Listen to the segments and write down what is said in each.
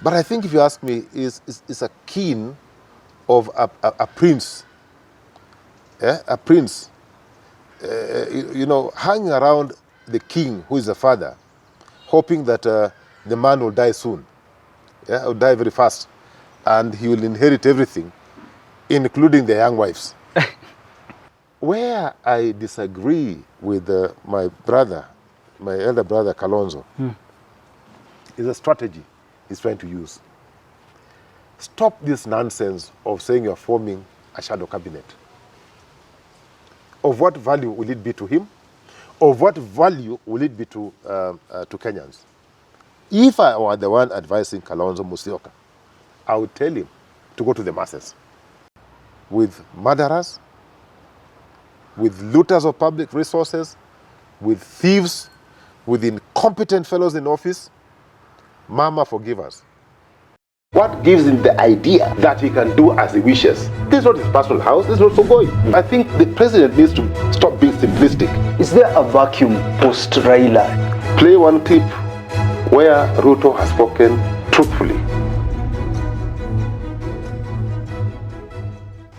But I think if you ask me, is a kin of a prince, a prince, hanging around the king, who is the father, hoping that the man will die soon, will die very fast, and he will inherit everything, including the young wives. Where I disagree with my elder brother Kalonzo, is a strategy he's trying to use. Stop this nonsense of saying you're forming a shadow cabinet. Of what value will it be to him? Of what value will it be to Kenyans? If I were the one advising Kalonzo Musyoka, I would tell him to go to the masses with murderers, with looters of public resources, with thieves, with incompetent fellows in office. Mama, forgive us. What gives him the idea that he can do as he wishes? This is not his personal house, this is not Sogoi. I think the president needs to stop being simplistic. Is there a vacuum post Raila? Play one clip where Ruto has spoken truthfully.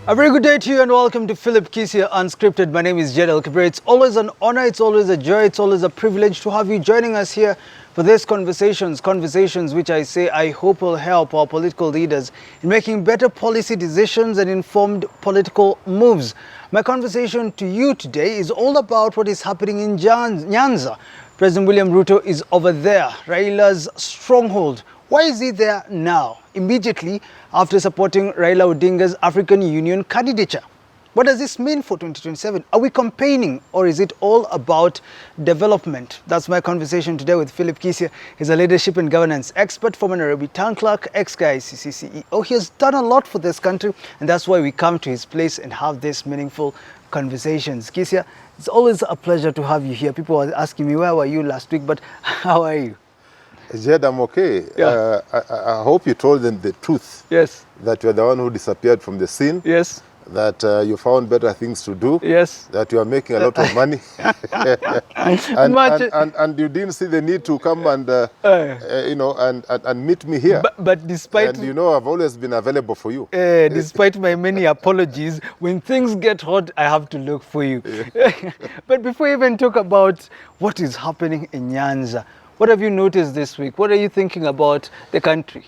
A very good day to you and welcome to Philip Kisia Unscripted. My name is Jed El-Kabir. It's always an honor, it's always a joy, it's always a privilege to have you joining us here for these conversations which I hope will help our political leaders in making better policy decisions and informed political moves. My conversation to you today is all about what is happening in Nyanza. President William Ruto is over there, Raila's stronghold. Why is he there now, immediately after supporting Raila Odinga's African Union candidature? What does this mean for 2027? Are we campaigning or is it all about development? That's my conversation today with Philip Kisia. He's a leadership and governance expert, former Nairobi town clerk, ex-KICC CEO. He has done a lot for this country, and that's why we come to his place and have these meaningful conversations. Kisia, it's always a pleasure to have you here. People are asking me, where were you last week? But how are you? Jed, I'm okay. Yeah. I hope you told them the truth. Yes. That you're the one who disappeared from the scene. Yes. That you found better things to do. Yes. That you are making a lot of money. and you didn't see the need to come and, and meet me here. But despite... And I've always been available for you. Despite my many apologies, when things get hot, I have to look for you. Yeah. But before we even talk about what is happening in Nyanza, what have you noticed this week? What are you thinking about the country?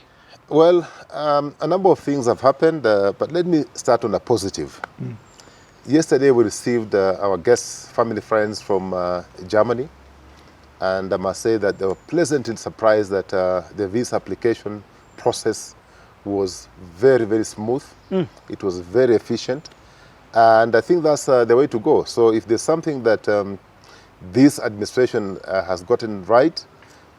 Well, a number of things have happened, but let me start on a positive. Yesterday we received our guests, family friends from Germany, and I must say that they were pleasantly surprised that the visa application process was very, very smooth. It was very efficient, and I think that's the way to go. So if there's something that this administration has gotten right,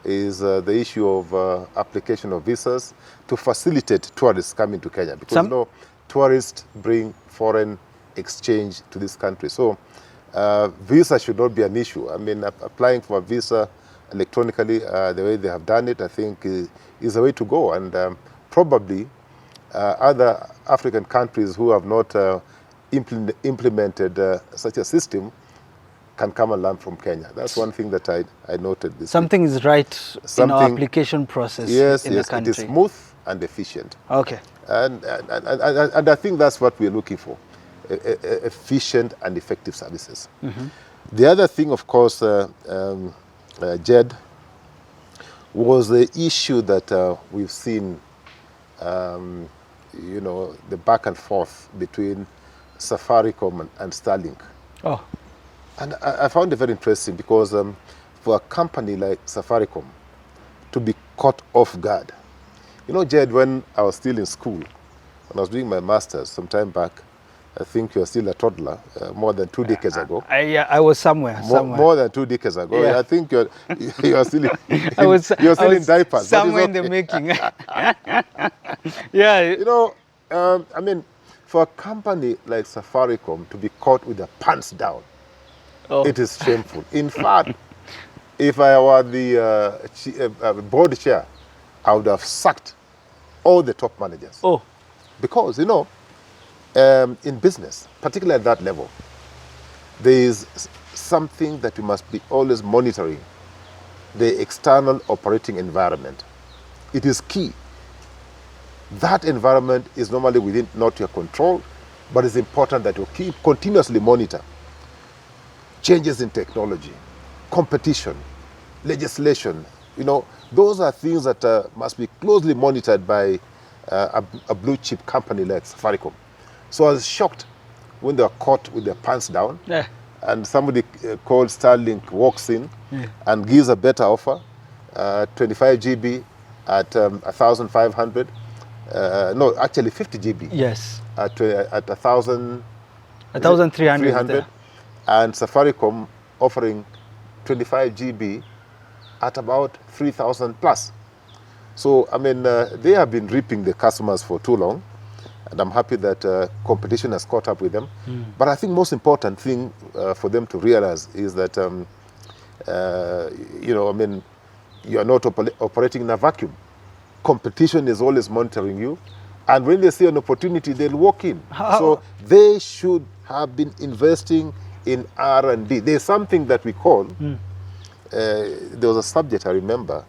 is the issue of application of visas to facilitate tourists coming to Kenya. Because tourists bring foreign exchange to this country. So visa should not be an issue. I mean, applying for a visa electronically, the way they have done it, I think is the way to go. And probably other African countries who have not implemented such a system can come and learn from Kenya. That's one thing that I noted this Something week. is right in our application process in the country. It is smooth and efficient. Okay. And I think that's what we're looking for, efficient and effective services. The other thing, of course, Jed, was the issue that we've seen, the back and forth between Safaricom and Starlink. Oh. And I found it very interesting because for a company like Safaricom to be caught off guard. Jed, when I was still in school, when I was doing my master's some time back, I think you were still a toddler, more than 2 decades ago. I was somewhere. More than 2 decades ago. Yeah. I think you are still in diapers. Somewhere in the making. Yeah. I mean, for a company like Safaricom to be caught with their pants down, it is shameful. In fact, if I were the board chair, I would have sacked all the top managers. Oh. Because, in business, particularly at that level, there is something that you must be always monitoring, the external operating environment. It is key. That environment is normally within not your control, but it's important that you keep continuously monitor changes in technology, competition, legislation. Those are things that must be closely monitored by a blue chip company like Safaricom. So I was shocked when they were caught with their pants down, and somebody called Starlink walks in and gives a better offer, 25 GB at 1,500. No, actually 50 GB. Yes. At 1,000. 1,300. And Safaricom offering 25 GB at about 3,000 plus. So, I mean, they have been reaping the customers for too long. And I'm happy that competition has caught up with them. But I think most important thing for them to realize is that, I mean, you are not operating in a vacuum. Competition is always monitoring you. And when they see an opportunity, they'll walk in. So they should have been investing in R&D. There's something that we call, there was a subject I remember,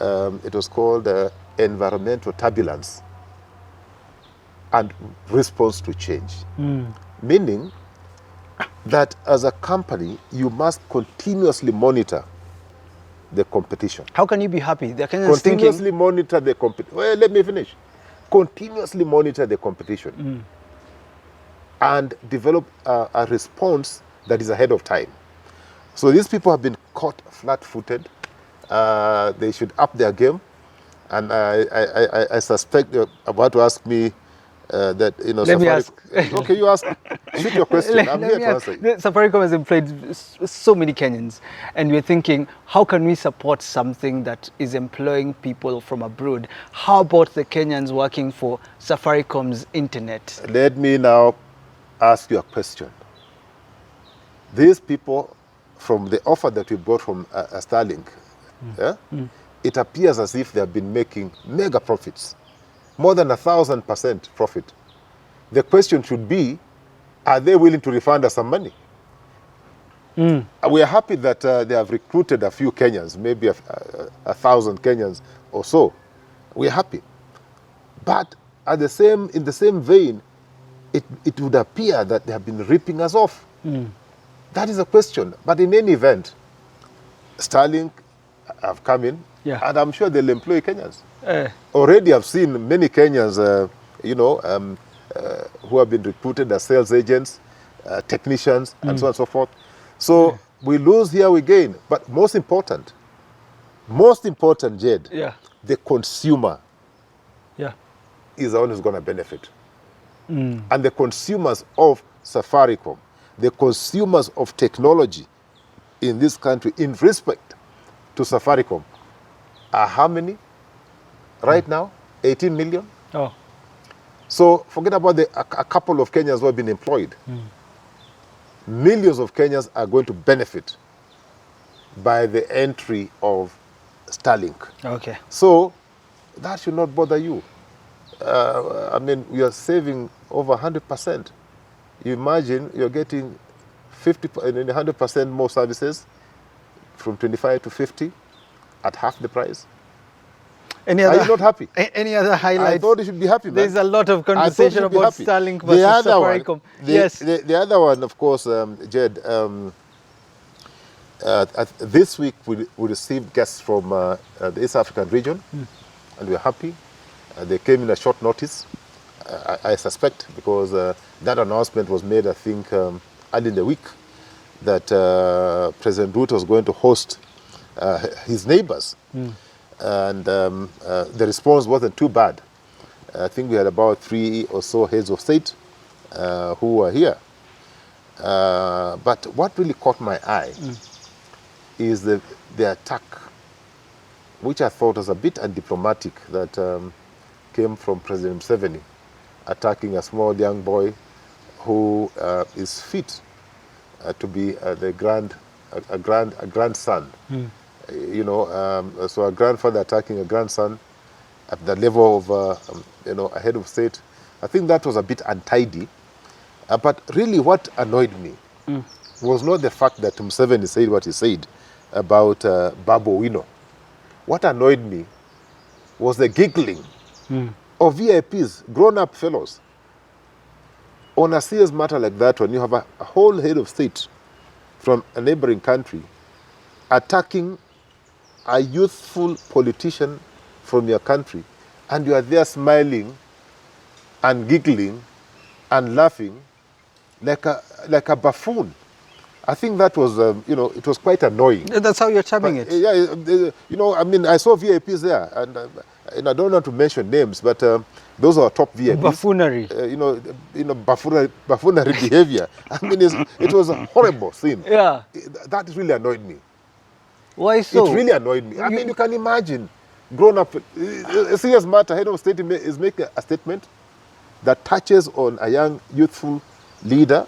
it was called environmental turbulence and response to change. Meaning that as a company, you must continuously monitor the competition. How can you be happy? The Kenyans Continuously monitor the competition. Well, let me finish. Continuously monitor the competition and develop a response that is ahead of time. So these people have been caught flat-footed. They should up their game. And I suspect you're about to ask me that, Let me ask. Okay, you ask. Shoot your question. I'm here to answer you. Safaricom has employed so many Kenyans, and we're thinking, how can we support something that is employing people from abroad? How about the Kenyans working for Safaricom's internet? Let me now ask you a question. These people, from the offer that we bought from Starlink, it appears as if they have been making mega profits, more than 1,000% profit. The question should be, are they willing to refund us some money? We are happy that they have recruited a few Kenyans, maybe 1,000 Kenyans or so. We are happy. But in the same vein, it would appear that they have been ripping us off. That is a question. But in any event, Starlink have come in, and I'm sure they'll employ Kenyans. Already I've seen many Kenyans, who have been recruited as sales agents, technicians, and so on and so forth. So we lose here, we gain. But most important, Jed, the consumer is the one who's going to benefit. And the consumers of Safaricom, the consumers of technology in this country, in respect to Safaricom, are how many right now? 18 million? Oh. So forget about a couple of Kenyans who have been employed. Millions of Kenyans are going to benefit by the entry of Starlink. Okay. So that should not bother you. I mean, we are saving over 100%. You imagine you're getting 100% more services from 25 to 50 at half the price. Are you not happy? Any other highlights? I thought you should be happy, man. There's a lot of conversation about Starlink versus Safaricom. The other one, of course, Jed, this week we received guests from the East African region, and we're happy. They came in a short notice, I suspect, because that announcement was made, I think, early in the week, that President Ruto was going to host his neighbors. And the response wasn't too bad. I think we had about 3 or so heads of state who were here. But what really caught my eye is the attack, which I thought was a bit undiplomatic, that came from President Museveni, attacking a small young boy who is fit to be a grandson. So a grandfather attacking a grandson at the level of a head of state. I think that was a bit untidy. But really what annoyed me was not the fact that Museveni said what he said about Babu Wino. What annoyed me was the giggling or VIPs, grown-up fellows. On a serious matter like that one, you have a whole head of state from a neighboring country attacking a youthful politician from your country, and you are there smiling and giggling and laughing like a buffoon. I think that was, it was quite annoying. That's how you're chumming it. Yeah, I mean, I saw VIPs there, and I don't want to mention names, but those are top VIPs. Buffoonery. Buffoonery behavior. I mean, it was a horrible scene. Yeah. That really annoyed me. Why so? It really annoyed me. I mean, you can imagine, grown up, a serious matter, head of state is making a statement that touches on a young, youthful leader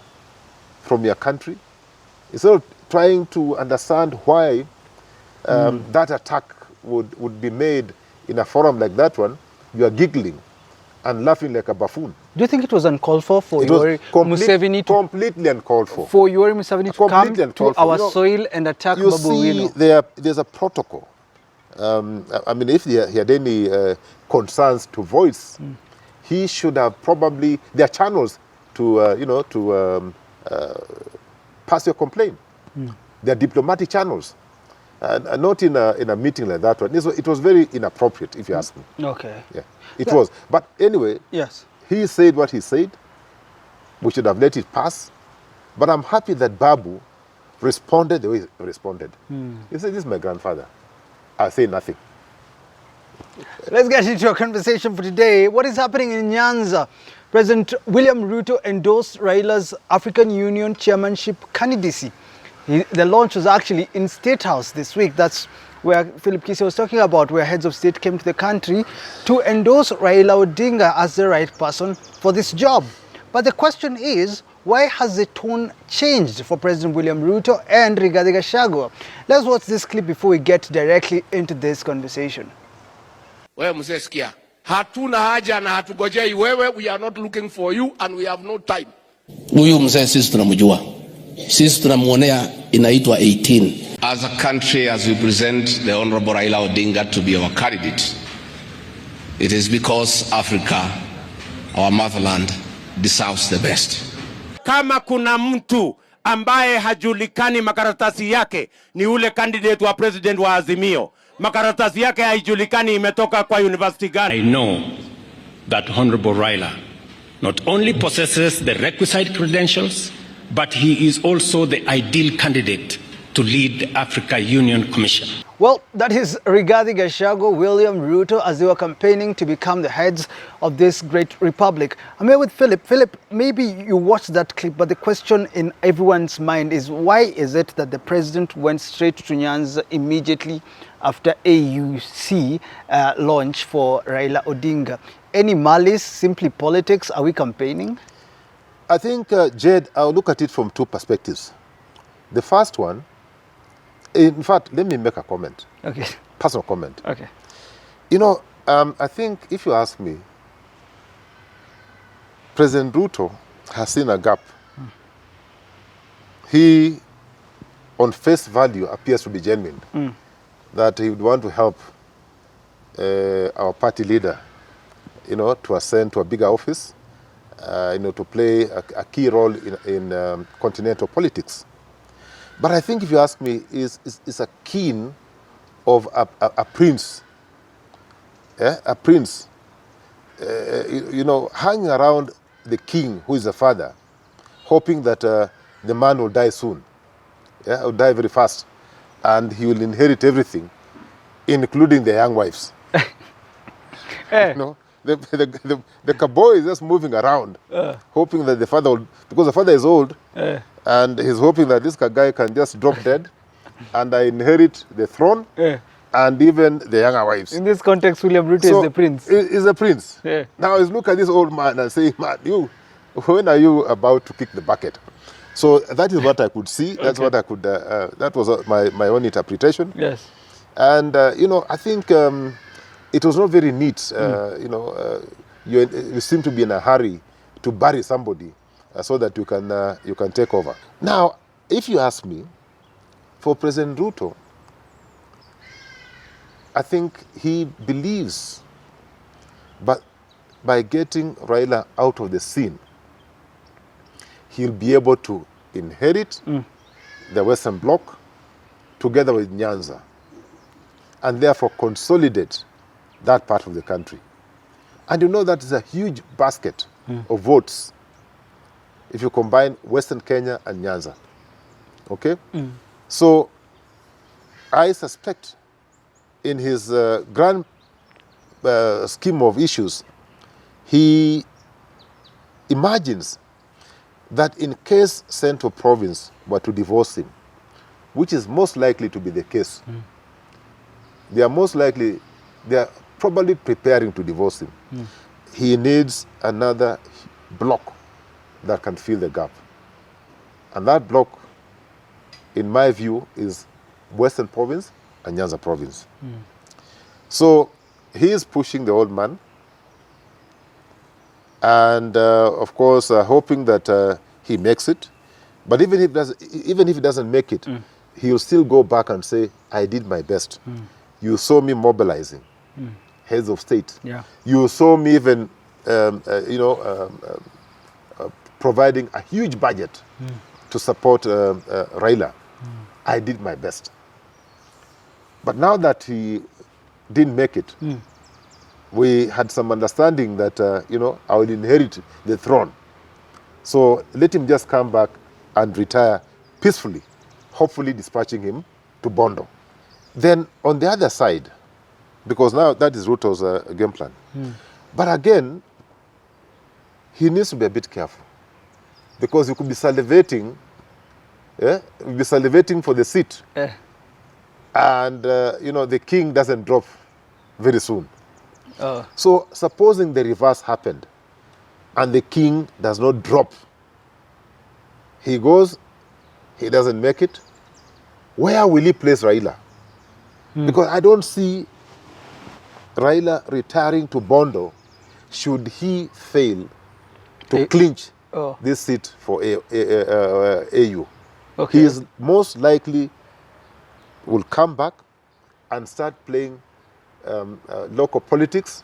from your country. Instead of trying to understand why that attack would be made in a forum like that one, you are giggling and laughing like a buffoon. Do you think it was uncalled for Yoweri Museveni to... Completely uncalled for. For Yoweri Museveni to come to our soil and attack Babu Owino? You see, there's a protocol. I mean, if he had any concerns to voice, he should have probably... There are channels to pass your complaint. There are diplomatic channels. And not in a meeting like that one. It was very inappropriate, if you ask me. Okay. Yeah, it was. But anyway, yes, he said what he said. We should have let it pass. But I'm happy that Babu responded the way he responded. He said, this is my grandfather. I'll say nothing. Let's get into our conversation for today. What is happening in Nyanza? President William Ruto endorsed Raila's African Union chairmanship candidacy. The launch was actually in State House this week. That's where Philip Kisi was talking about, where heads of state came to the country to endorse Raila Odinga as the right person for this job. But the question is, why has the tone changed for President William Ruto and Rigathi Gachagua? Let's watch this clip before we get directly into this conversation. Wewe mzee sikia, hatuna haja na hatugojei wewe, we are not looking for you and we have no time. Huyu mzee sisi tunamjua. Sisi tunamuonea inaitwa 18. As a country, as we present the Honorable Raila Odinga to be our candidate, it is because Africa, our motherland, deserves the best. Kama kuna mtu ambaye hajulikani makaratasi yake ni ule candidate wa president wa Azimio. Makaratasi yake haijulikani imetoka kwa university gani. I know that Honorable Raila not only possesses the requisite credentials, but he is also the ideal candidate to lead the Africa Union Commission. Well, that is Rigathi Gachagua, William Ruto, as they were campaigning to become the heads of this great republic. I'm here with Philip. Philip, maybe you watched that clip, but the question in everyone's mind is, why is it that the president went straight to Nyanza immediately after AUC launch for Raila Odinga? Any malice, simply politics? Are we campaigning? I think, Jed, I'll look at it from two perspectives. The first one, in fact, let me make a comment. Okay. Personal comment. Okay. I think if you ask me, President Ruto has seen a gap. He, on face value, appears to be genuine. That he would want to help our party leader, to ascend to a bigger office, to play a key role in continental politics. But I think if you ask me, is a keen of a prince, a prince, hanging around the king, who is the father, hoping that the man will die soon, will die very fast, and he will inherit everything, including the young wives. The cowboy is just moving around, hoping that the father will, because the father is old, and he's hoping that this guy can just drop dead and inherit the throne and even the younger wives. In this context, William Ruto is the prince. He's the prince. Now he's look at this old man and say, man, when are you about to kick the bucket? So that is what I could see. That's what I could, that was my own interpretation. Yes. And, I think it was not very neat. You seem to be in a hurry to bury somebody so that you can take over. Now, if you ask me, for President Ruto, I think he believes, but by getting Raila out of the scene, he'll be able to inherit the Western Bloc together with Nyanza, and therefore consolidate that part of the country. And you know that is a huge basket of votes if you combine Western Kenya and Nyanza. Okay? So I suspect in his grand scheme of issues, he imagines that in case Central Province were to divorce him, which is most likely to be the case, they are probably preparing to divorce him. He needs another block that can fill the gap. And that block, in my view, is Western Province and Nyanza Province. So he is pushing the old man, and of course hoping that he makes it. But even if he doesn't make it, he'll still go back and say, I did my best. You saw me mobilizing heads of state. You saw me even providing a huge budget to support Raila. I did my best. But now that he didn't make it, we had some understanding that I will inherit the throne. So let him just come back and retire peacefully, hopefully dispatching him to Bondo. Then on the other side, because now that is Ruto's game plan. But again, he needs to be a bit careful, because he could be salivating, for the seat, and the king doesn't drop very soon. So supposing the reverse happened, and the king does not drop, he goes, he doesn't make it, where will he place Raila? Because I don't see Raila retiring to Bondo should he fail to clinch this seat for AU. He is most likely will come back and start playing local politics.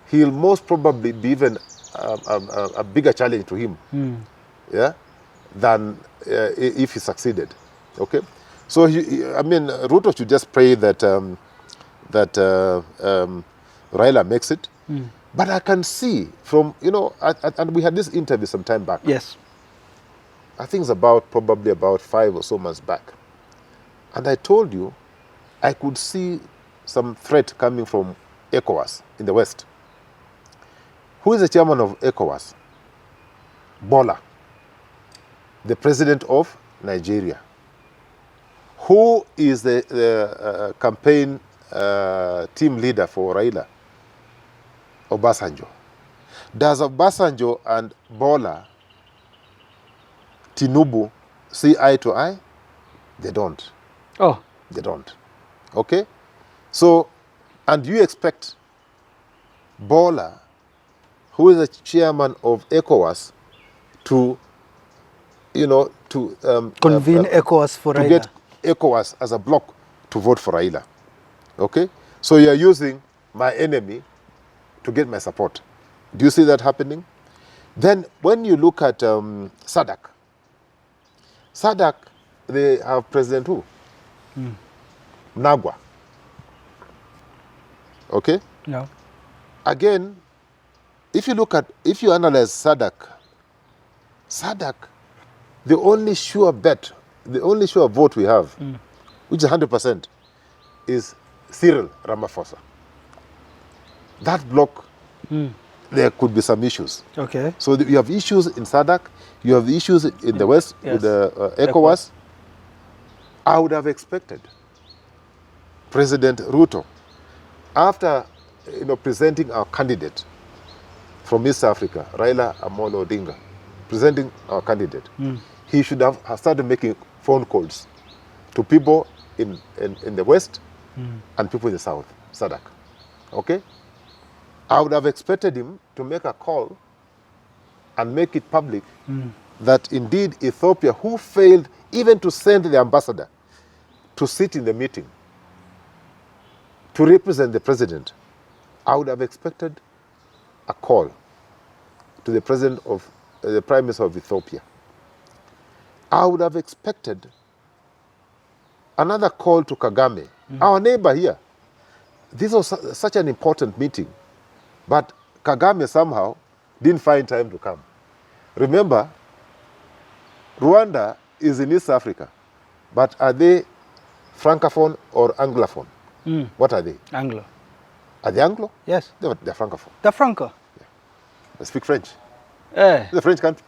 He'll most probably be even a bigger challenge to him, than if he succeeded. Okay, so Ruto should just pray that Raila makes it. But I can see from and we had this interview some time back. Yes, I think it's probably about 5 or so months back, and I told you I could see some threat coming from ECOWAS in the West. Who is the chairman of ECOWAS? Bola, the president of Nigeria. Who is the campaign team leader for Raila? Obasanjo. Does Obasanjo and Bola Tinubu see eye to eye? They don't. They don't. Okay? So, and you expect Bola, who is the chairman of ECOWAS, to convene ECOWAS for Raila. To get ECOWAS as a bloc to vote for Raila. Okay? So you're using my enemy to get my support. Do you see that happening? Then when you look at SADC, they have President who? Nagwa. Okay? No. Again, if you analyze SADC, the only sure vote we have, which is 100%, is Cyril Ramaphosa. That block, there could be some issues. Okay. So you have issues in SADC, you have issues in the West with the ECOWAS. I would have expected President Ruto, after presenting our candidate from East Africa, Raila Amolo Odinga, presenting our candidate, he should have started making phone calls to people in the West and people in the South, SADC. Okay? I would have expected him to make a call and make it public that indeed Ethiopia, who failed even to send the ambassador to sit in the meeting to represent the president, I would have expected a call to the president of the Prime Minister of Ethiopia, I would have expected another call to Kagame, our neighbor here. This was such an important meeting, but Kagame somehow didn't find time to come. Remember, Rwanda is in East Africa, but are they Francophone or Anglophone? What are they? Anglo. Are they Anglo? Yes. They're Francophone. The Franco. They speak French. Eh. It's a French country.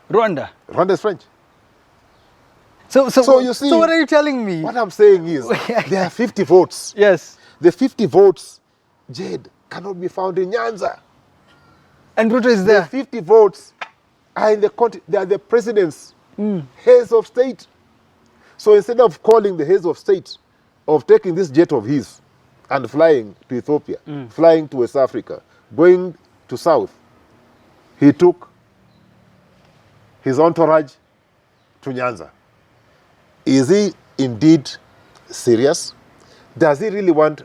Rwanda. Rwanda is French. So you see, so what are you telling me? What I'm saying is, there are 50 votes. Yes. The 50 votes, Jade, cannot be found in Nyanza. And Ruto is there. The 50 votes are in the country. They are the president's heads of state. So instead of calling the heads of state, of taking this jet of his and flying to Ethiopia, flying to West Africa, going to South, he took his entourage to Nyanza. Is he indeed serious? Does he really want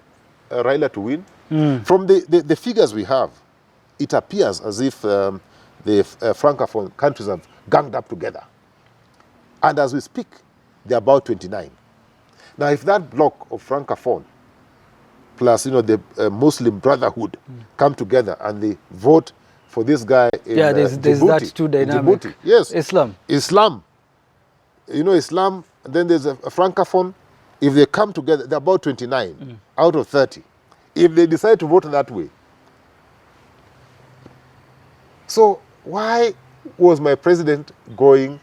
Raila to win? From the figures we have, it appears as if the Francophone countries have ganged up together. And as we speak, they're about 29. Now, if that bloc of Francophone plus, the Muslim Brotherhood come together and they vote for this guy in there's Djibouti, that two dynamic. Djibouti, yes. Islam. Islam, and then there's a Francophone. If they come together, they're about 29 out of 30. If they decide to vote that way. So why was my president going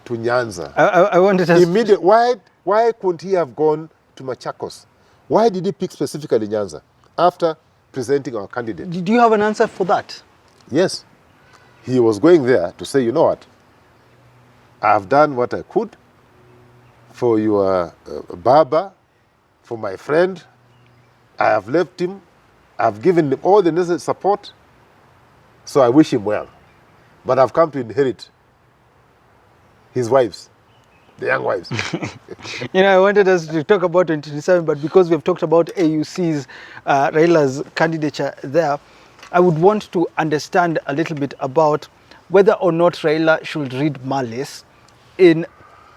to Nyanza? I wanted to... Why couldn't he have gone to Machakos? Why did he pick specifically Nyanza after presenting our candidate? Do you have an answer for that? Yes. He was going there to say, you know what? I've done what I could for your Baba, for my friend. I have left him. I've given him all the necessary support. So I wish him well. But I've come to inherit his wives, the young wives. I wanted us to talk about 2027, but because we've talked about AUC's, Raila's candidature there, I would want to understand a little bit about whether or not Raila should read malice in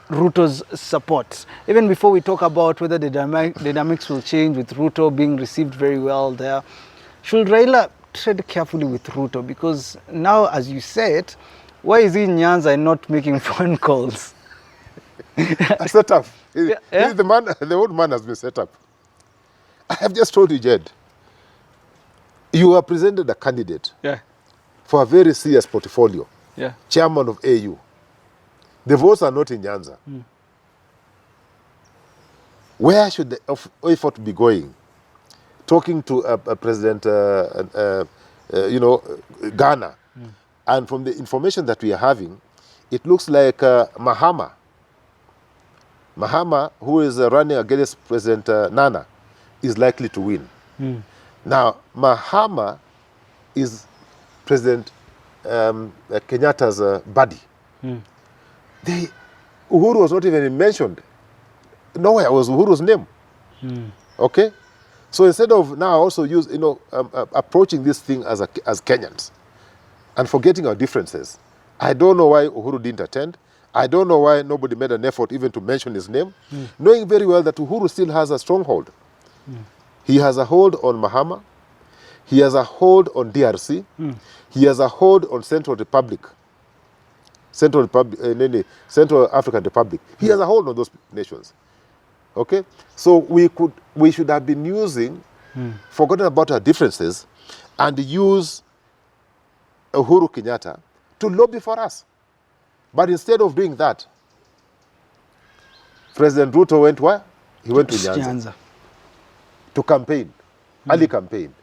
Ruto's support. Even before we talk about whether the dynamics will change with Ruto being received very well there, should Raila tread carefully with Ruto? Because now, as you said, why is he in Nyanza and not making phone calls? Set up. Yeah. The old man has been set up. I have just told you, Jed, you are presented a candidate for a very serious portfolio, chairman of AU. The votes are not in Nyanza. Where should the effort be going? Talking to President, Ghana, and from the information that we are having, it looks like Mahama, who is running against President Nana, is likely to win. Now, Mahama is President Kenyatta's buddy. Uhuru was not even mentioned. Nowhere was Uhuru's name. Okay? So instead of now also approaching this thing as Kenyans and forgetting our differences, I don't know why Uhuru didn't attend. I don't know why nobody made an effort even to mention his name, knowing very well that Uhuru still has a stronghold. He has a hold on Mahama. He has a hold on DRC. He has a hold on Central African Republic. He has a hold on those nations. Okay? So we should have been using, forgotten about our differences, and use Uhuru Kenyatta to lobby for us. But instead of doing that, President Ruto went where? He went to Nyanza to campaign, early campaign,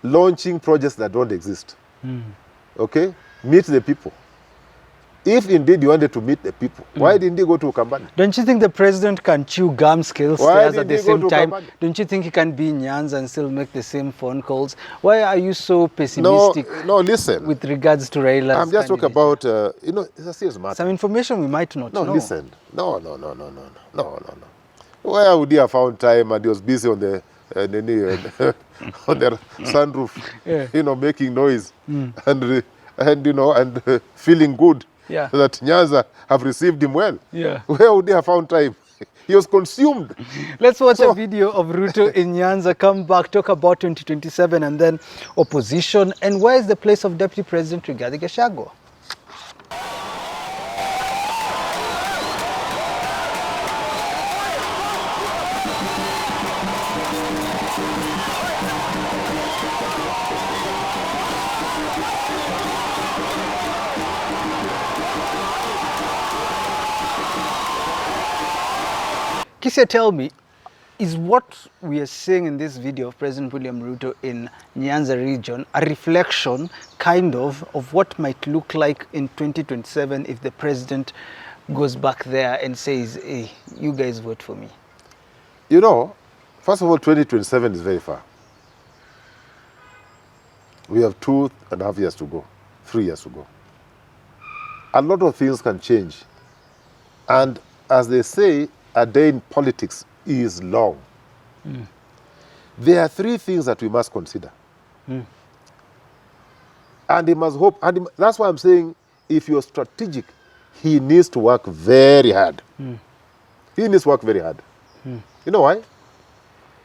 launching projects that don't exist. Okay? Meet the people. If indeed you wanted to meet the people, why didn't he go to Ukambani? Don't you think the president can chew gum skills at the same time? Ukambani? Don't you think he can be in Nyanza and still make the same phone calls? Why are you so pessimistic listen. with regards to Raila's I'm just talking about, it's a serious matter. some information we might not know. Listen. No. Where would he have found time and he was busy on the on their sunroof, Yeah. making noise and feeling good Yeah. that Nyanza have received him well. Yeah. Where would they have found time? He was consumed. Let's watch a video of Ruto in Nyanza, come back, talk about 2027 and then opposition. And where is the place of Deputy President Rigathi Gachagua? Kisia, tell me, is what we are seeing in this video of President William Ruto in Nyanza region a reflection, kind of what might look like in 2027 if the president goes back there and says, hey, you guys vote for me? First of all, 2027 is very far. We have 2.5 years to go, 3 years to go. A lot of things can change. And as they say, a day in politics is long. There are 3 things that we must consider. And he must hope, and that's why I'm saying, if you're strategic, he needs to work very hard. He needs to work very hard. You know why?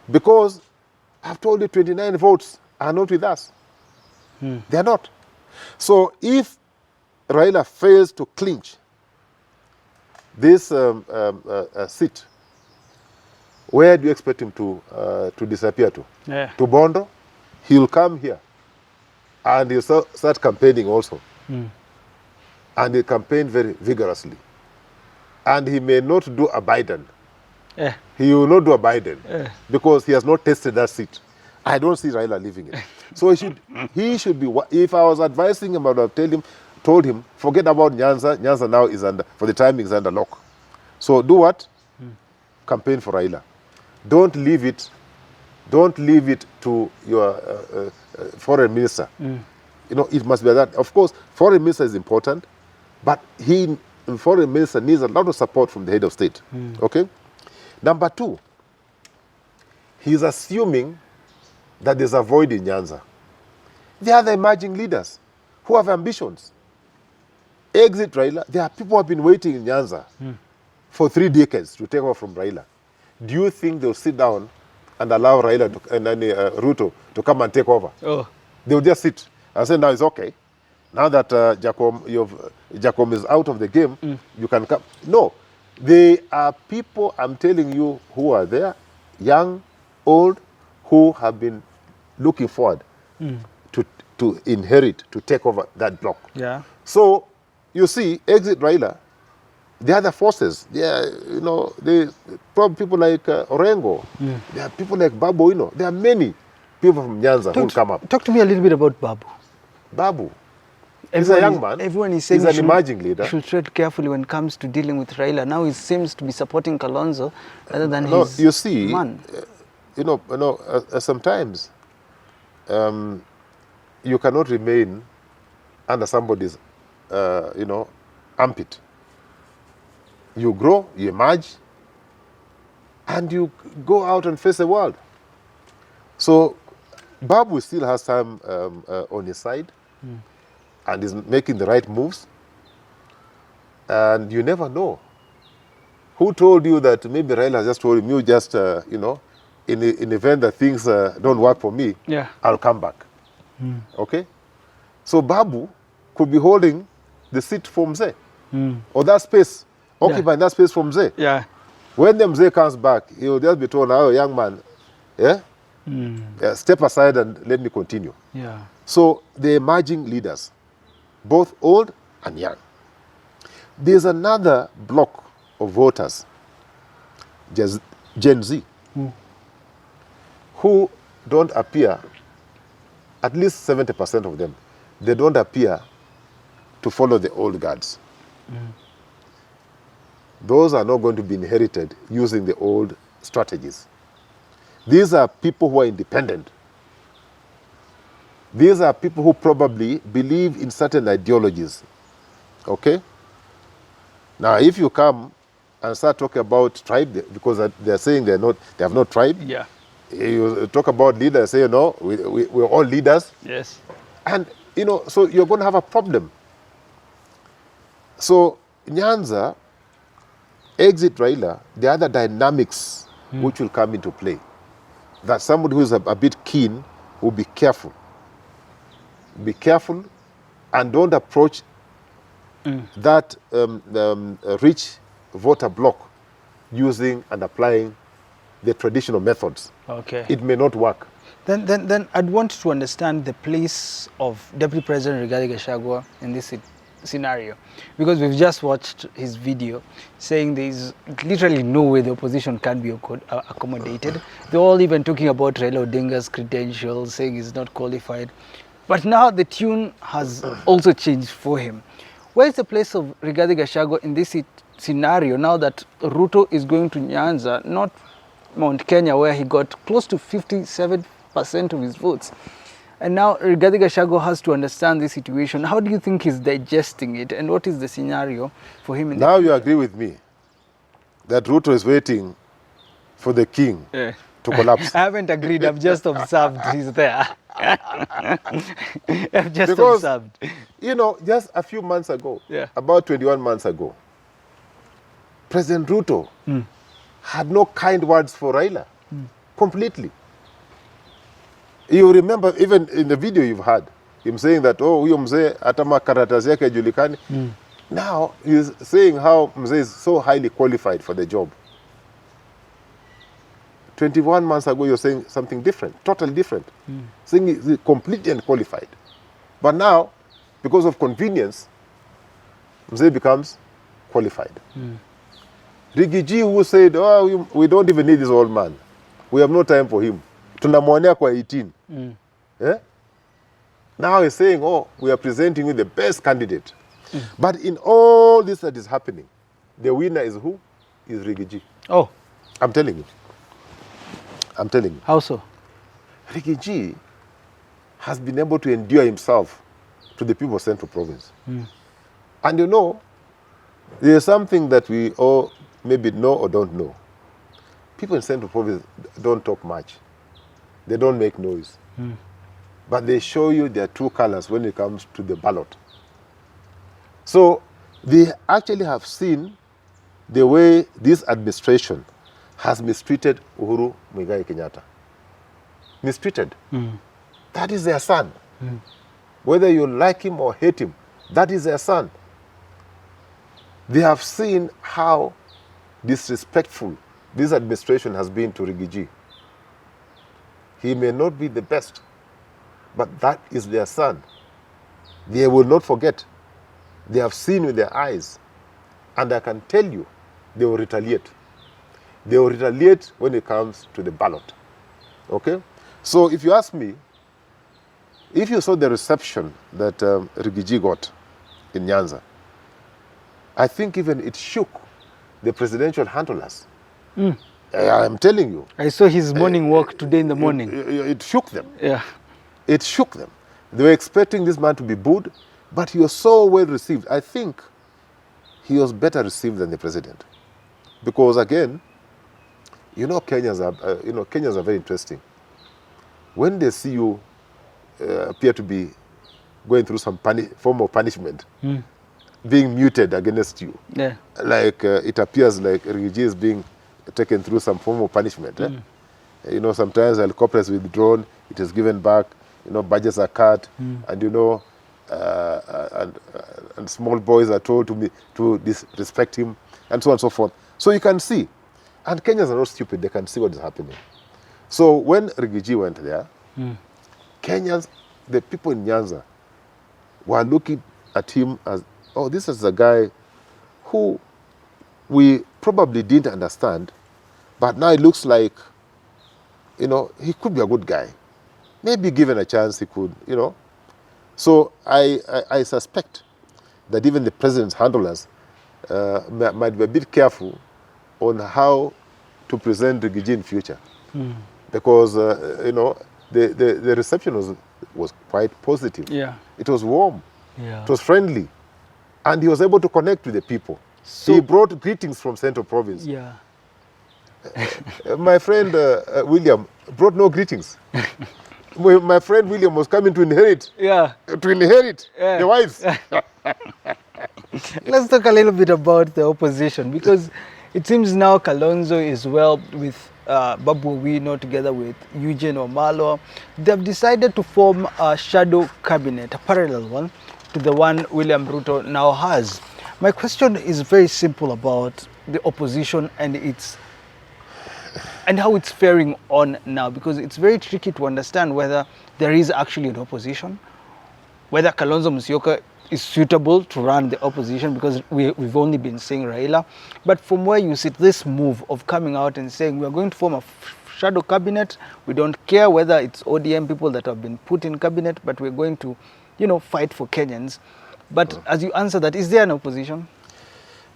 Because I've told you 29 votes are not with us. They are not. So if Raila fails to clinch this seat, where do you expect him to disappear to? Yeah. To Bondo? He'll come here and he'll start campaigning also. And he'll campaign very vigorously. And he may not do a Biden. Yeah. He will not do a Biden because he has not tested that seat. I don't see Raila leaving it. So he should be, if I was advising him, I would have told him, forget about Nyanza. Nyanza now is for the time is under lock. So do what? Campaign for Raila. Don't leave it to your foreign minister. It must be that. Of course, foreign minister is important, but the foreign minister needs a lot of support from the head of state. Okay? Number 2, he's assuming that there's a void in Nyanza. They are the emerging leaders who have ambitions. Exit Raila. There are people who have been waiting in Nyanza for 3 decades to take over from Raila. Do you think they'll sit down and allow Raila Ruto to come and take over? Oh. They'll just sit and say, now it's okay. Now that Jacom is out of the game, you can come. No. They are people, I'm telling you, who are there, young, old, who have been looking forward to inherit, to take over that block. Yeah. So, you see, exit Raila, the other forces, probably people like Orengo, there are people like Babu, there are many people from Nyanza who will come up. Talk to me a little bit about Babu. Babu. He's a young man. Everyone is saying he's an emerging leader. He should tread carefully when it comes to dealing with Raila. Now he seems to be supporting Kalonzo rather than his you see, man. Sometimes you cannot remain under somebody's, armpit. You grow, you emerge, and you go out and face the world. So Babu still has time on his side. And is making the right moves. And you never know. Who told you that maybe Raila just told him, you just, in the event that things don't work for me, I'll come back. Okay? So Babu could be holding the seat for Mzee. Or that space, occupying that space for Mzee. Yeah. When the Mzee comes back, he will just be told, oh, young man, step aside and let me continue. Yeah. So the emerging leaders, both old and young. There's another block of voters, Gen Z, who don't appear, at least 70% of them, they don't appear to follow the old guards. Those are not going to be inherited using the old strategies. These are people who are independent. These are people who probably believe in certain ideologies. Okay? Now, if you come and start talking about tribe, because they're saying they have no tribe, You talk about leaders, say, you know, we're all leaders. Yes. And, you know, so you're going to have a problem. So, Nyanza, exit Raila, the other dynamics which will come into play. That somebody who is a bit keen will be careful. Be careful and don't approach that rich voter block using and applying the traditional methods. Okay. It may not work. Then I'd want to understand the place of Deputy President Rigathi Gachagua in this scenario, because we've just watched his video saying there is literally no way the opposition can be accommodated. They're all even talking about Raila Odinga's credentials, saying he's not qualified. But now the tune has also changed for him. Where is the place of Rigathi Gachagua in this scenario now that Ruto is going to Nyanza, not Mount Kenya, where he got close to 57% of his votes? And now Rigathi Gachagua has to understand this situation. How do you think he's digesting it, and what is the scenario for him? Now you agree with me that Ruto is waiting for the king to collapse. I haven't agreed. I've just observed he's there. I've just observed. You know, just a few months ago, Yeah. about 21 months ago, President Ruto had no kind words for Raila, completely. You remember, even in the video you've had, him saying that, oh, huyo mzee hata makaratasi yake hajulikani. Now he's saying how mzee is so highly qualified for the job. 21 months ago, you're saying something different, totally different. Saying he's completely unqualified. But now, because of convenience, mzee becomes qualified. Rigathi, who said, oh, we don't even need this old man. We have no time for him. Tunamwonea kwa 18. Yeah? Now he's saying, oh, we are presenting you the best candidate. But in all this that is happening, the winner is who? Is Rigathi. Oh. I'm telling you. I'm telling you. How so? Rigathi has been able to endure himself to the people of Central Province. And you know, there's something that we all maybe know or don't know. People in Central Province don't talk much. They don't make noise. But they show you their true colors when it comes to the ballot. So they actually have seen the way this administration has mistreated Uhuru Muigai Kenyatta. Mistreated. That is their son. Whether you like him or hate him, that is their son. They have seen how disrespectful this administration has been to Rigathi. He may not be the best, but that is their son. They will not forget. They have seen with their eyes. And I can tell you, they will retaliate. They will retaliate when it comes to the ballot. Okay? So if you ask me, if you saw the reception that Rigathi got in Nyanza, I think even it shook the presidential handlers. I'm telling you. I saw his morning walk today in the morning. It shook them. Yeah. It shook them. They were expecting this man to be booed, but he was so well received. I think he was better received than the president. Because again, you know, Kenyans are very interesting. When they see you appear to be going through some form of punishment, being muted against you, Yeah. like it appears like Rigathi is being taken through some form of punishment. You know, sometimes helicopters withdrawn, it is given back, you know, budgets are cut, and you know, and small boys are told to disrespect him, and so on and so forth. So you can see, and Kenyans are not stupid, they can see what is happening. So when Rigathi went there, Kenyans, the people in Nyanza, were looking at him as, oh, this is a guy who we probably didn't understand, but now it looks like, you know, he could be a good guy. Maybe given a chance, he could, you know. So I suspect that even the president's handlers might be a bit careful on how to present Rigathi in future. Because, you know, the reception was quite positive. Yeah. It was warm. Yeah. It was friendly. And he was able to connect with the people. So- He brought greetings from Central Province. Yeah. My friend William brought no greetings. My friend William was coming to inherit. Yeah. The wives. Let's talk a little bit about the opposition, because it seems now Kalonzo is well with Babu Owino together with Eugene Omalo. They've decided to form a shadow cabinet, a parallel one to the one William Ruto now has. My question is very simple about the opposition and how it's faring on now, because it's very tricky to understand whether there is actually an opposition, whether Kalonzo Musyoka is suitable to run the opposition, because we've only been seeing Raila. But from where you sit, this move of coming out and saying we're going to form a shadow cabinet, we don't care whether it's ODM people that have been put in cabinet, but we're going to, fight for Kenyans. But as you answer that, is there an opposition?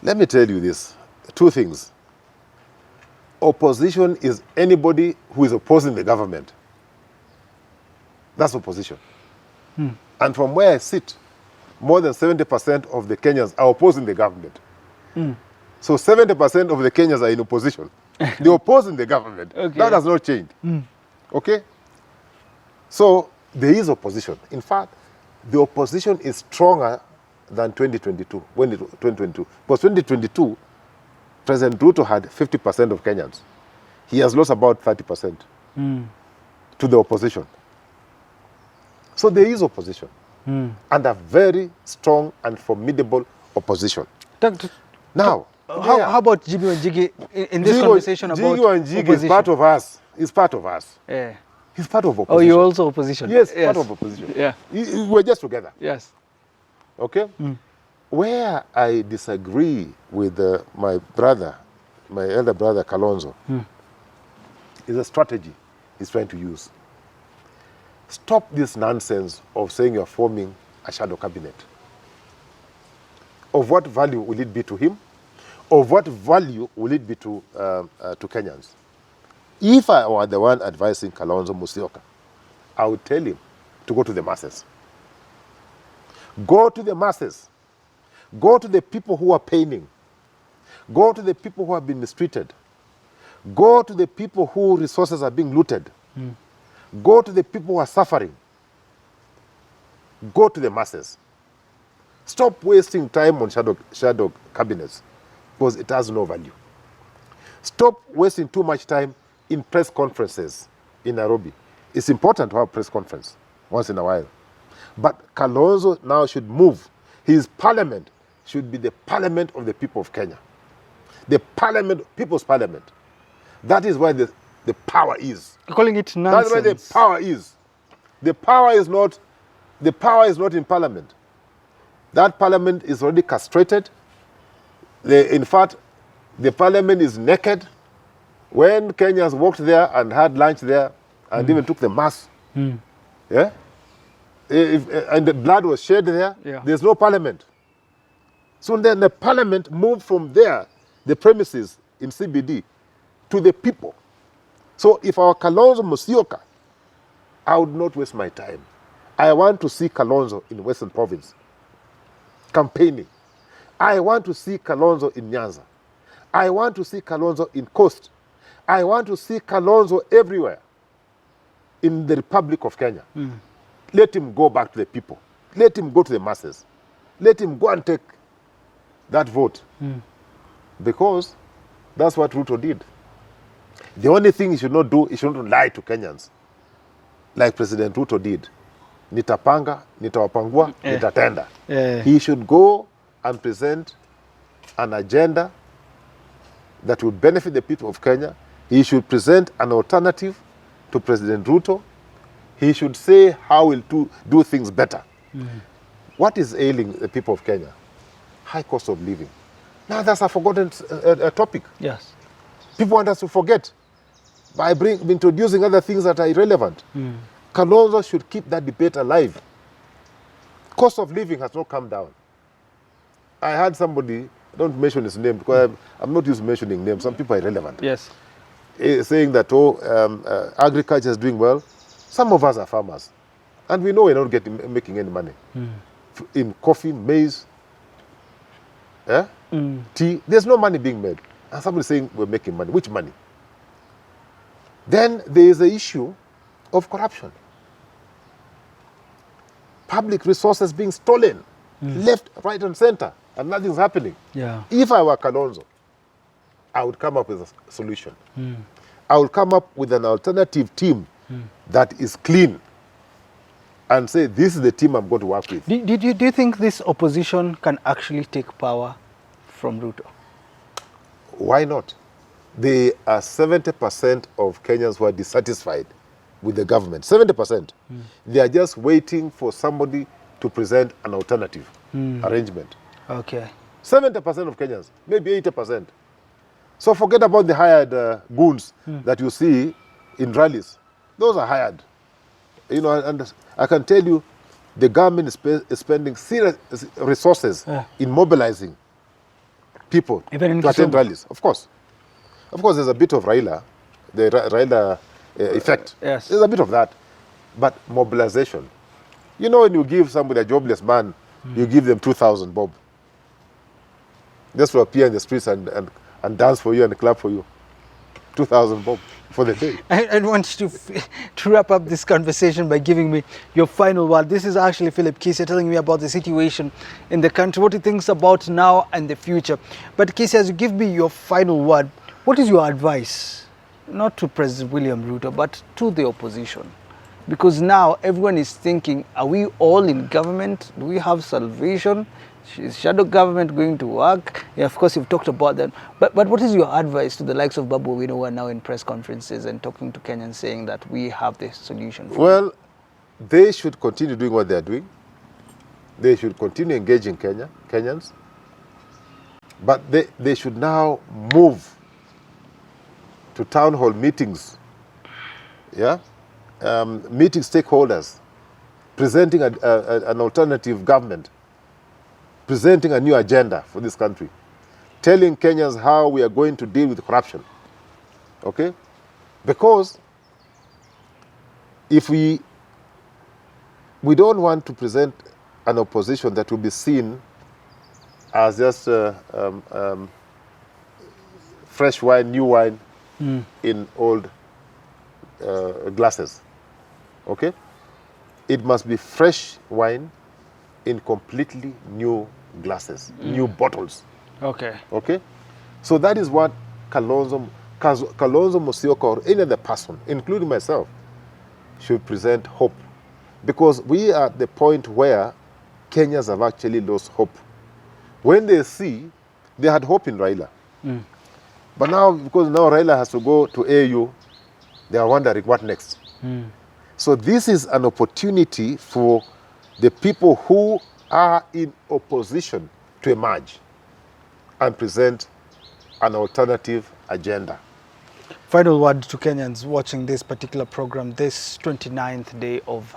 Let me tell you this, two things. Opposition is anybody who is opposing the government. That's opposition. And from where I sit, more than 70% of the Kenyans are opposing the government. So 70% of the Kenyans are in opposition. They're opposing the government. Okay. That has not changed. Okay? So there is opposition. In fact, the opposition is stronger than 2022. Because 2022, President Ruto had 50% of Kenyans. He has lost about 30% to the opposition. So there is opposition. And a very strong and formidable opposition. Now, how about Jimmy and Chege in this conversation about Jige and Chege opposition? is part of us. He's part of us. Yeah. He's part of opposition. Oh, you're also opposition? Yes, part of opposition. Yeah. We're just together. Yes. Okay? Where I disagree with my elder brother Kalonzo, is a strategy he's trying to use. Stop this nonsense of saying you're forming a shadow cabinet. Of what value will it be to him? Of what value will it be to Kenyans? If I were the one advising Kalonzo Musyoka, I would tell him to go to the masses. Go to the masses. Go to the people who are paining. Go to the people who have been mistreated. Go to the people whose resources are being looted. Go to the people who are suffering. Go to the masses. Stop wasting time on shadow cabinets, because it has no value. Stop wasting too much time in press conferences in Nairobi. It's important to have a press conference once in a while. But Kalonzo now should move. His parliament should be the parliament of the people of Kenya. The parliament, people's parliament. That is where the power is. You're calling it nonsense. That's where the power is. The power is not in parliament. That parliament is already castrated. In fact, the parliament is naked. When Kenyans walked there and had lunch there and even took the mass, yeah? And the blood was shed there, there's no parliament. So then the parliament moved from there, the premises in CBD, to the people. So if our Kalonzo Musyoka, I would not waste my time. I want to see Kalonzo in Western Province campaigning. I want to see Kalonzo in Nyanza. I want to see Kalonzo in Coast. I want to see Kalonzo everywhere in the Republic of Kenya. Let him go back to the people. Let him go to the masses. Let him go and take that vote. Because that's what Ruto did. The only thing he should not do, he should not lie to Kenyans, like President Ruto did. Nitapanga, nitawapangua, nitatenda. He should go and present an agenda that will benefit the people of Kenya. He should present an alternative to President Ruto. He should say how we'll do things better. What is ailing the people of Kenya? High cost of living. Now that's a forgotten topic. Yes. People want us to forget by introducing other things that are irrelevant. Kalonzo should keep that debate alive. Cost of living has not come down. I had somebody, don't mention his name because I'm not used to mentioning names. Some people are irrelevant. Yes. Saying that, agriculture is doing well. Some of us are farmers. And we know we're not making any money. In coffee, maize, tea, there's no money being made. And somebody's saying we're making money. Which money? Then there is the issue of corruption. Public resources being stolen, left, right, and center, and nothing's happening. Yeah. If I were Kalonzo, I would come up with a solution. I would come up with an alternative team that is clean and say, this is the team I'm going to work with. Do you think this opposition can actually take power from Ruto? Why not? There are 70% of Kenyans who are dissatisfied with the government. 70%. They are just waiting for somebody to present an alternative arrangement. Okay. 70% of Kenyans, maybe 80%. So forget about the hired goons that you see in rallies. Those are hired. You know, and I can tell you, the government is spending serious resources in mobilizing people Even to attend rallies. Of course, there's a bit of Raila, the Raila effect. Yes. There's a bit of that, but mobilization. You know, when you give somebody a jobless man, you give them 2,000 bob, just to appear in the streets and dance for you and clap for you. 2,000 bob for the day. I want you to wrap up this conversation by giving me your final word. This is actually Philip Kisia telling me about the situation in the country, what he thinks about now and the future. But Kisia, as you give me your final word, what is your advice, not to President William Ruto, but to the opposition? Because now everyone is thinking, are we all in government? Do we have salvation? Is shadow government going to work? Yeah, of course, you've talked about that. But what is your advice to the likes of Babu Owino who are now in press conferences and talking to Kenyans saying that we have the solution? Well, they should continue doing what they're doing. They should continue engaging Kenyans. But they should now move to town hall meetings, meeting stakeholders, presenting an alternative government, presenting a new agenda for this country, telling Kenyans how we are going to deal with corruption, okay? Because if we don't want to present an opposition that will be seen as just fresh wine, new wine in old glasses, okay? It must be fresh wine in completely new glasses, new bottles. Okay. Okay? So that is what Kalonzo Musyoka or any other person, including myself, should present hope. Because we are at the point where Kenyans have actually lost hope. When they see, they had hope in Raila. But now, because now Raila has to go to AU, they are wondering what next. So this is an opportunity for the people who are in opposition to emerge and present an alternative agenda. Final word to Kenyans watching this particular program, this 29th day of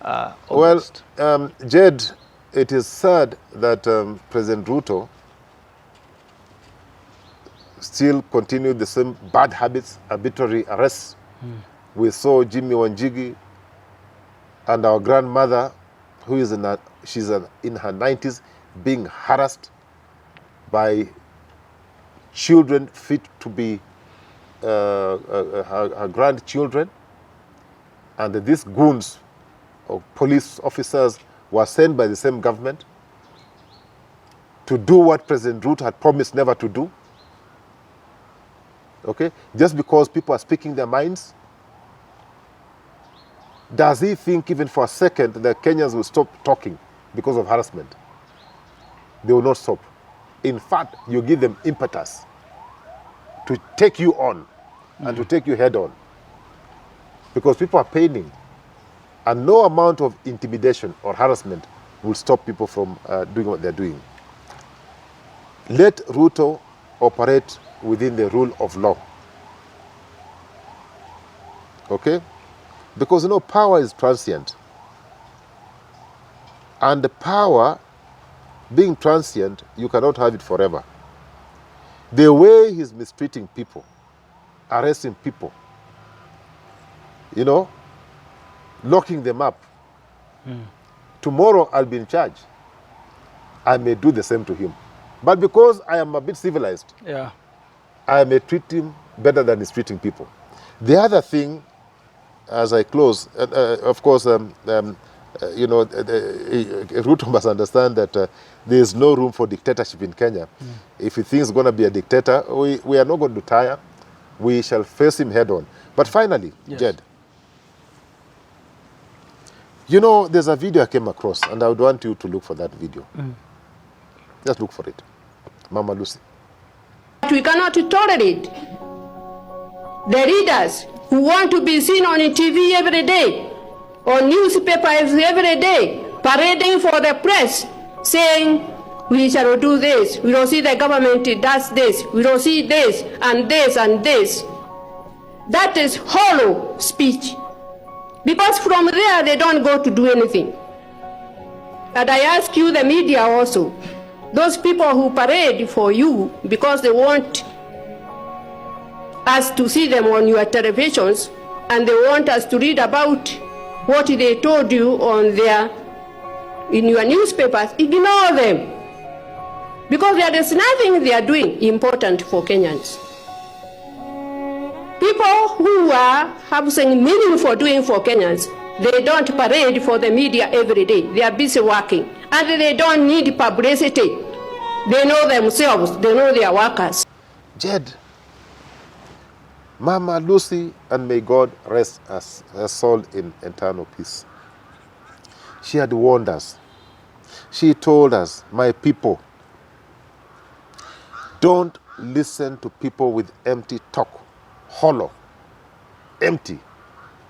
August. Well, Jed, it is sad that President Ruto still continued the same bad habits, arbitrary arrests. We saw Jimmy Wanjigi and our grandmother, who is in her 90s, being harassed by children fit to be her grandchildren. And these goons or police officers were sent by the same government to do what President Ruto had promised never to do. Okay? Just because people are speaking their minds. Does he think even for a second that Kenyans will stop talking because of harassment? They will not stop. In fact, you give them impetus to take you on and to take you head on. Because people are paining. And no amount of intimidation or harassment will stop people from doing what they're doing. Let Ruto operate within the rule of law. Okay? Because, you know, power is transient. And the power, being transient, you cannot have it forever. The way he's mistreating people, arresting people, you know, locking them up. Tomorrow I'll be in charge. I may do the same to him. But because I am a bit civilized, I may treat him better than he's treating people. The other thing, as I close, of course, Ruto must understand that there is no room for dictatorship in Kenya. If he thinks he's going to be a dictator, we are not going to tire. We shall face him head on. But finally, yes. Jed, you know, there's a video I came across, and I would want you to look for that video. Just look for it. Mama Lucy. We cannot tolerate the leaders who want to be seen on TV every day, on newspapers every day, parading for the press, saying, we shall do this, we don't see the government does this, we don't see this, and this, and this. That is hollow speech. Because from there, they don't go to do anything. And I ask you, the media also, those people who parade for you because they want us to see them on your televisions, and they want us to read about what they told you in your newspapers, ignore them. Because there is nothing they are doing important for Kenyans. People who have something meaningful doing for Kenyans, they don't parade for the media every day. They are busy working. And they don't need publicity. They know themselves. They know their workers. Jed, Mama Lucy, and may God rest her soul in eternal peace. She had warned us. She told us, my people, don't listen to people with empty talk, hollow, empty.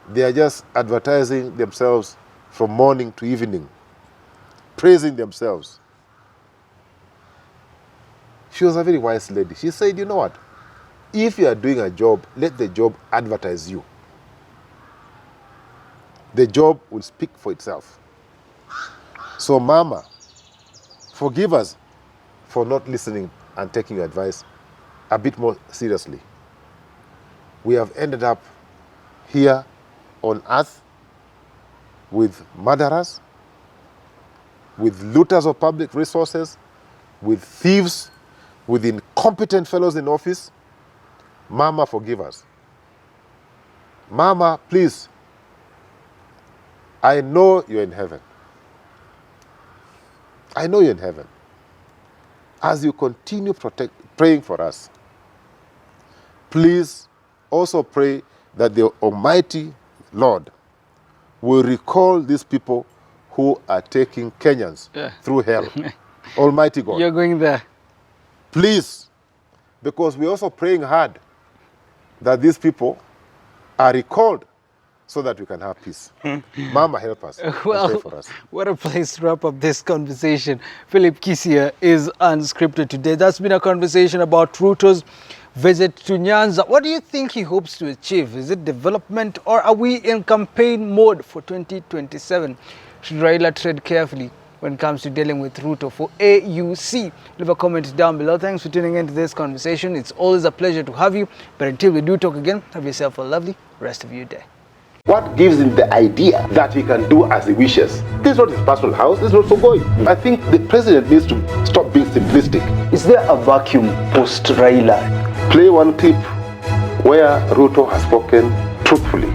They are just advertising themselves from morning to evening, praising themselves. She was a very wise lady. She said, you know what? If you are doing a job, let the job advertise you. The job will speak for itself. So, Mama, forgive us for not listening and taking your advice a bit more seriously. We have ended up here on earth with murderers, with looters of public resources, with thieves, with incompetent fellows in office. Mama, forgive us. Mama, please, I know you're in heaven. I know you're in heaven. As you continue praying for us, please also pray that the Almighty Lord will recall these people who are taking Kenyans through hell. Almighty God. You're going there. Please, because we're also praying hard that these people are recalled so that we can have peace. Mama, help us. Well, pray for us. What a place to wrap up this conversation. Philip Kisia is unscripted today. That's been a conversation about Ruto's visit to Nyanza. What do you think he hopes to achieve? Is it development, or are we in campaign mode for 2027? Should Raila tread carefully when it comes to dealing with Ruto for AUC? Leave a comment down below. Thanks for tuning into this conversation. It's always a pleasure to have you. But until we do talk again, have yourself a lovely rest of your day. What gives him the idea that he can do as he wishes? This is not his personal house. This is not Sogoi. I think the president needs to stop being simplistic. Is there a vacuum post Raila? Play one clip where Ruto has spoken truthfully.